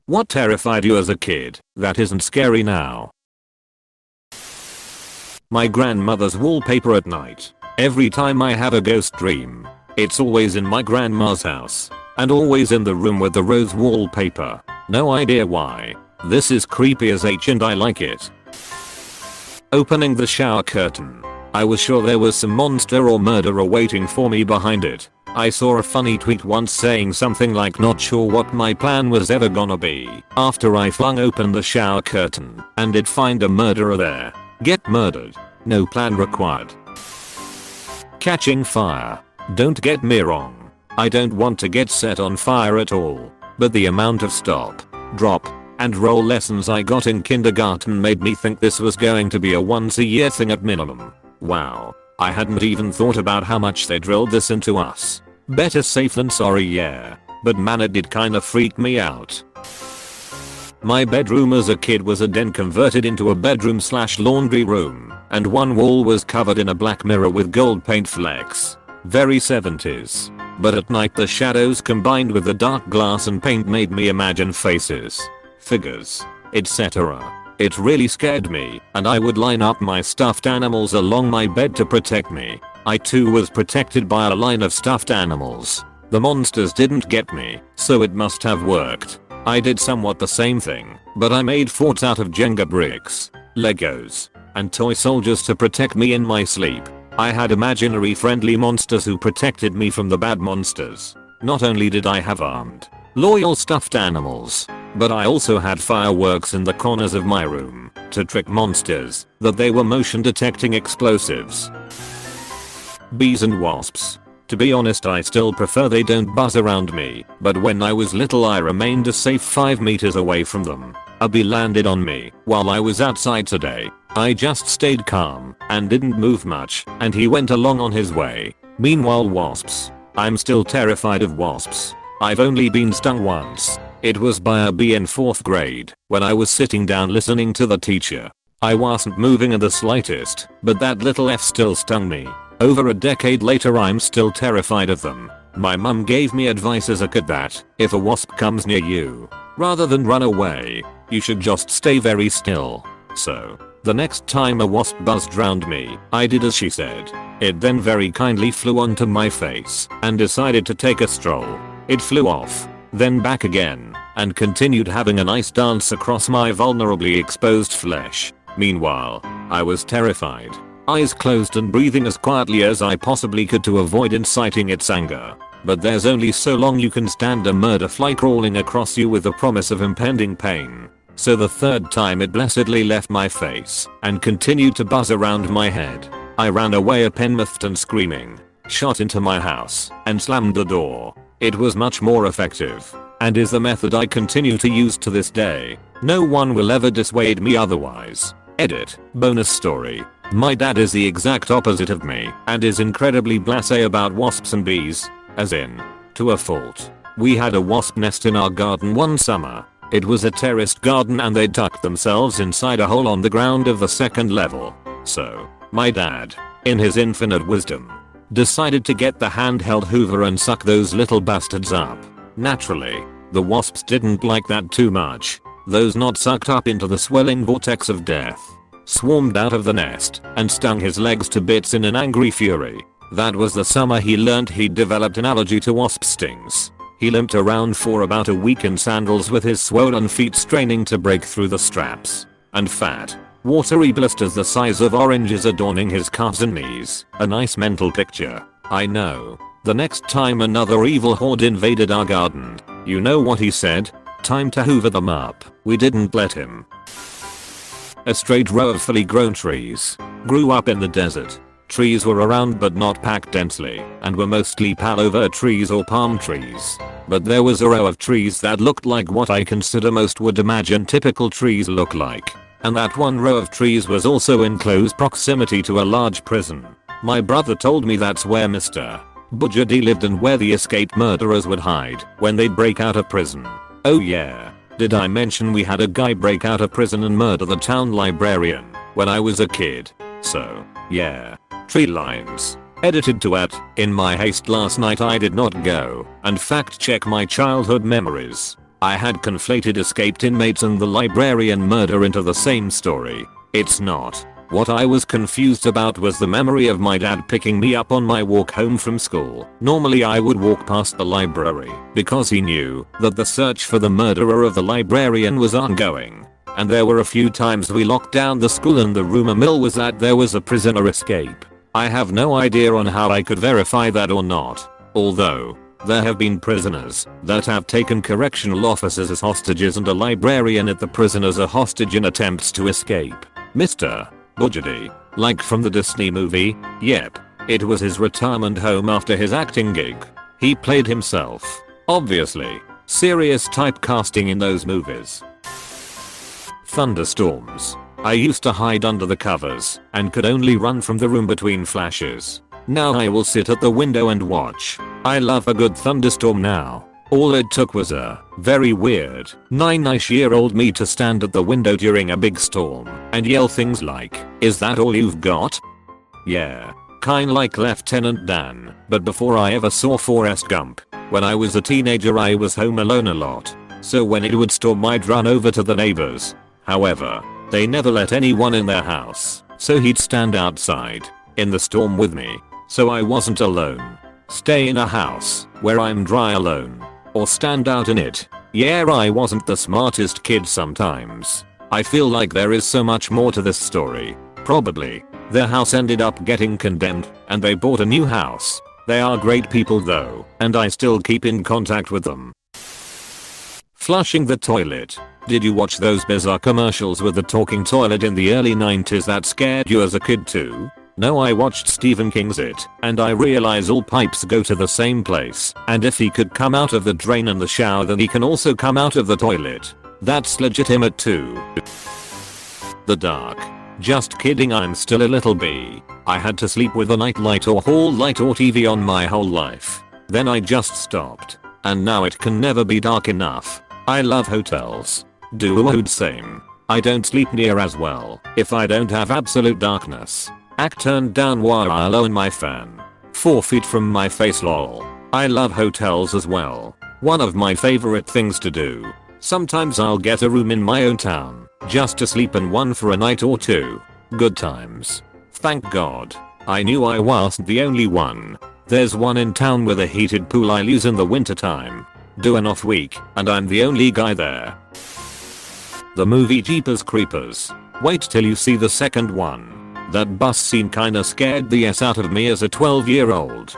What terrified you as a kid that isn't scary now? My grandmother's wallpaper at night. Every time I have a ghost dream, it's always in my grandma's house. And always in the room with the rose wallpaper. No idea why. This is creepy as H and I like it. Opening the shower curtain. I was sure there was some monster or murderer waiting for me behind it. I saw a funny tweet once saying something like not sure what my plan was ever gonna be after I flung open the shower curtain and did find a murderer there. Get murdered. No plan required. Catching fire. Don't get me wrong. I don't want to get set on fire at all. But the amount of stop, drop, and roll lessons I got in kindergarten made me think this was going to be a once a year thing at minimum. Wow. I hadn't even thought about how much they drilled this into us. Better safe than sorry, yeah. But man, it did kinda freak me out. My bedroom as a kid was a den converted into a bedroom/laundry room, and one wall was covered in a black mirror with gold paint flecks. Very 70s. But at night the shadows combined with the dark glass and paint made me imagine faces, figures, etc. It really scared me, and I would line up my stuffed animals along my bed to protect me. I too was protected by a line of stuffed animals. The monsters didn't get me, so it must have worked. I did somewhat the same thing, but I made forts out of Jenga bricks, Legos, and toy soldiers to protect me in my sleep. I had imaginary friendly monsters who protected me from the bad monsters. Not only did I have armed, loyal stuffed animals, but I also had fireworks in the corners of my room to trick monsters that they were motion detecting explosives. Bees and wasps. To be honest, I still prefer they don't buzz around me, but when I was little I remained a safe 5 meters away from them. A bee landed on me while I was outside today. I just stayed calm and didn't move much, and he went along on his way. Meanwhile, wasps. I'm still terrified of wasps. I've only been stung once. It was by a bee in 4th grade when I was sitting down listening to the teacher. I wasn't moving in the slightest, but that little F still stung me. Over a decade later I'm still terrified of them. My mum gave me advice as a kid that if a wasp comes near you, rather than run away, you should just stay very still. So, the next time a wasp buzzed round me, I did as she said. It then very kindly flew onto my face and decided to take a stroll. It flew off, then back again, and continued having a nice dance across my vulnerably exposed flesh. Meanwhile, I was terrified, eyes closed and breathing as quietly as I possibly could to avoid inciting its anger. But there's only so long you can stand a murder fly crawling across you with the promise of impending pain. So the third time it blessedly left my face and continued to buzz around my head, I ran away apenmouthed and screaming, shot into my house, and slammed the door. It was much more effective, and is the method I continue to use to this day. No one will ever dissuade me otherwise. Edit. Bonus story. My dad is the exact opposite of me and is incredibly blasé about wasps and bees, as in, to a fault. We had a wasp nest in our garden one summer. It was a terraced garden and they tucked themselves inside a hole on the ground of the 2nd level. So, my dad, in his infinite wisdom, decided to get the handheld hoover and suck those little bastards up. Naturally, the wasps didn't like that too much. Those not sucked up into the swelling vortex of death swarmed out of the nest and stung his legs to bits in an angry fury. That was the summer he learned he'd developed an allergy to wasp stings. He limped around for about a week in sandals with his swollen feet straining to break through the straps. And fat, watery blisters the size of oranges adorning his calves and knees. A nice mental picture, I know. The next time another evil horde invaded our garden, you know what he said? Time to hoover them up. We didn't let him. A straight row of fully grown trees grew up in the desert. Trees were around but not packed densely and were mostly palo trees or palm trees. But there was a row of trees that looked like what I consider most would imagine typical trees look like. And that one row of trees was also in close proximity to a large prison. My brother told me that's where Mr. Bujadi lived and where the escaped murderers would hide when they'd break out of prison. Oh yeah. Did I mention we had a guy break out of prison and murder the town librarian when I was a kid? So, yeah. Tree lines. Edited to at, in my haste last night I did not go and fact check my childhood memories. I had conflated escaped inmates and the librarian murder into the same story. It's not. What I was confused about was the memory of my dad picking me up on my walk home from school. Normally I would walk past the library because he knew that the search for the murderer of the librarian was ongoing. And there were a few times we locked down the school and the rumor mill was that there was a prisoner escape. I have no idea on how I could verify that or not. Although, there have been prisoners that have taken correctional officers as hostages and a librarian at the prison as a hostage in attempts to escape. Mr. Budgety, like from the Disney movie, yep. It was his retirement home after his acting gig. He played himself. Obviously. Serious typecasting in those movies. Thunderstorms. I used to hide under the covers and could only run from the room between flashes. Now I will sit at the window and watch. I love a good thunderstorm now. All it took was a very weird 9-ish-year-old me to stand at the window during a big storm and yell things like, "Is that all you've got?" Yeah. Kinda like Lieutenant Dan, but before I ever saw Forrest Gump. When I was a teenager I was home alone a lot. So when it would storm I'd run over to the neighbors. However, they never let anyone in their house, so he'd stand outside in the storm with me. So I wasn't alone. Stay in a house where I'm dry alone. Or stand out in it. Yeah, I wasn't the smartest kid sometimes. I feel like there is so much more to this story. Probably. Their house ended up getting condemned and they bought a new house. They are great people though, and I still keep in contact with them. Flushing the toilet. Did you watch those bizarre commercials with the talking toilet in the early 90s that scared you as a kid too? No, I watched Stephen King's It, and I realize all pipes go to the same place, and if he could come out of the drain in the shower then he can also come out of the toilet. That's legitimate too. The dark. Just kidding, I'm still a little bee. I had to sleep with a night light or hall light or TV on my whole life. Then I just stopped. And now it can never be dark enough. I love hotels. Dude, same. I don't sleep near as well if I don't have absolute darkness. Act turned down while I own my fan. 4 feet from my face lol. I love hotels as well. One of my favorite things to do. Sometimes I'll get a room in my own town just to sleep in one for a night or two. Good times. Thank God. I knew I wasn't the only one. There's one in town with a heated pool I use in the wintertime. Do an off week and I'm the only guy there. The movie Jeepers Creepers. Wait till you see the second one. That bus scene kinda scared the s out of me as a 12-year-old.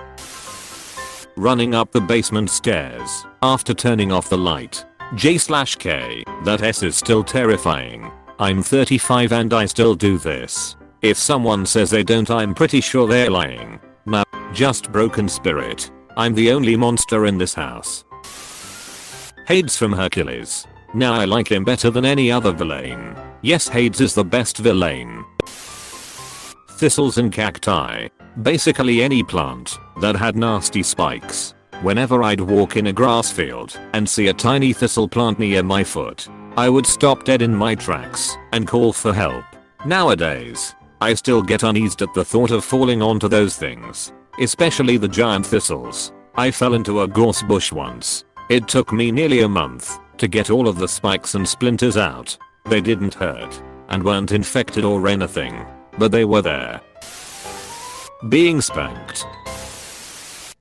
Running up the basement stairs after turning off the light. J/K. That s is still terrifying. I'm 35 and I still do this. If someone says they don't I'm pretty sure they're lying. Nah, just broken spirit. I'm the only monster in this house. Hades from Hercules. Now I like him better than any other villain. Yes, Hades is the best villain. Thistles and cacti. Basically any plant that had nasty spikes. Whenever I'd walk in a grass field and see a tiny thistle plant near my foot, I would stop dead in my tracks and call for help. Nowadays, I still get uneased at the thought of falling onto those things, especially the giant thistles. I fell into a gorse bush once. It took me nearly a month to get all of the spikes and splinters out. They didn't hurt and weren't infected or anything, but they were there. Being spanked.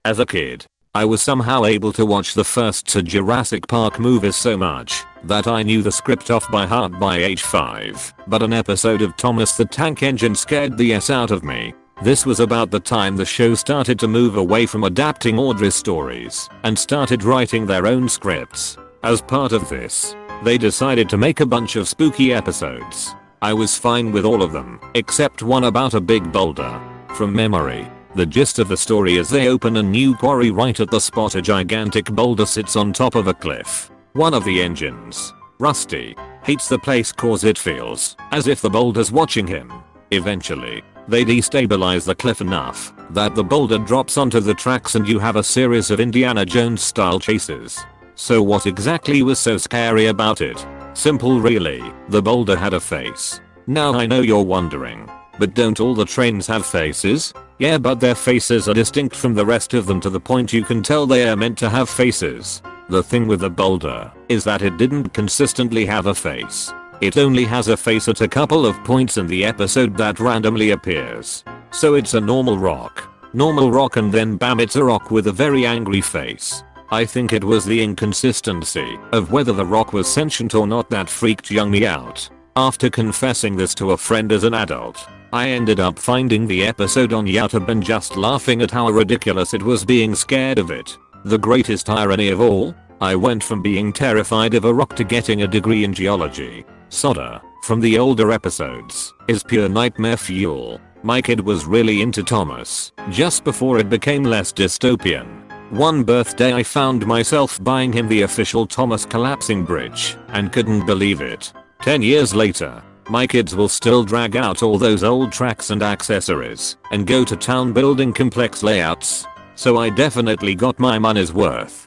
As a kid, I was somehow able to watch the first 2 Jurassic Park movies so much that I knew the script off by heart by age 5, but an episode of Thomas the Tank Engine scared the s out of me. This was about the time the show started to move away from adapting Audrey's stories and started writing their own scripts. As part of this, they decided to make a bunch of spooky episodes. I was fine with all of them, except one about a big boulder. From memory, the gist of the story is they open a new quarry right at the spot a gigantic boulder sits on top of a cliff. One of the engines, Rusty, hates the place cause it feels as if the boulder's watching him. Eventually, they destabilize the cliff enough that the boulder drops onto the tracks and you have a series of Indiana Jones style chases. So what exactly was so scary about it? Simple really, the boulder had a face. Now I know you're wondering, but don't all the trains have faces? Yeah, but their faces are distinct from the rest of them to the point you can tell they are meant to have faces. The thing with the boulder is that it didn't consistently have a face. It only has a face at a couple of points in the episode that randomly appears. So it's a normal rock. Normal rock, and then bam, it's a rock with a very angry face. I think it was the inconsistency of whether the rock was sentient or not that freaked young me out. After confessing this to a friend as an adult, I ended up finding the episode on YouTube and just laughing at how ridiculous it was being scared of it. The greatest irony of all, I went from being terrified of a rock to getting a degree in geology. Sodder, from the older episodes, is pure nightmare fuel. My kid was really into Thomas, just before it became less dystopian. One birthday I found myself buying him the official Thomas collapsing bridge, and couldn't believe it. 10 years later, my kids will still drag out all those old tracks and accessories, and go to town building complex layouts. So I definitely got my money's worth.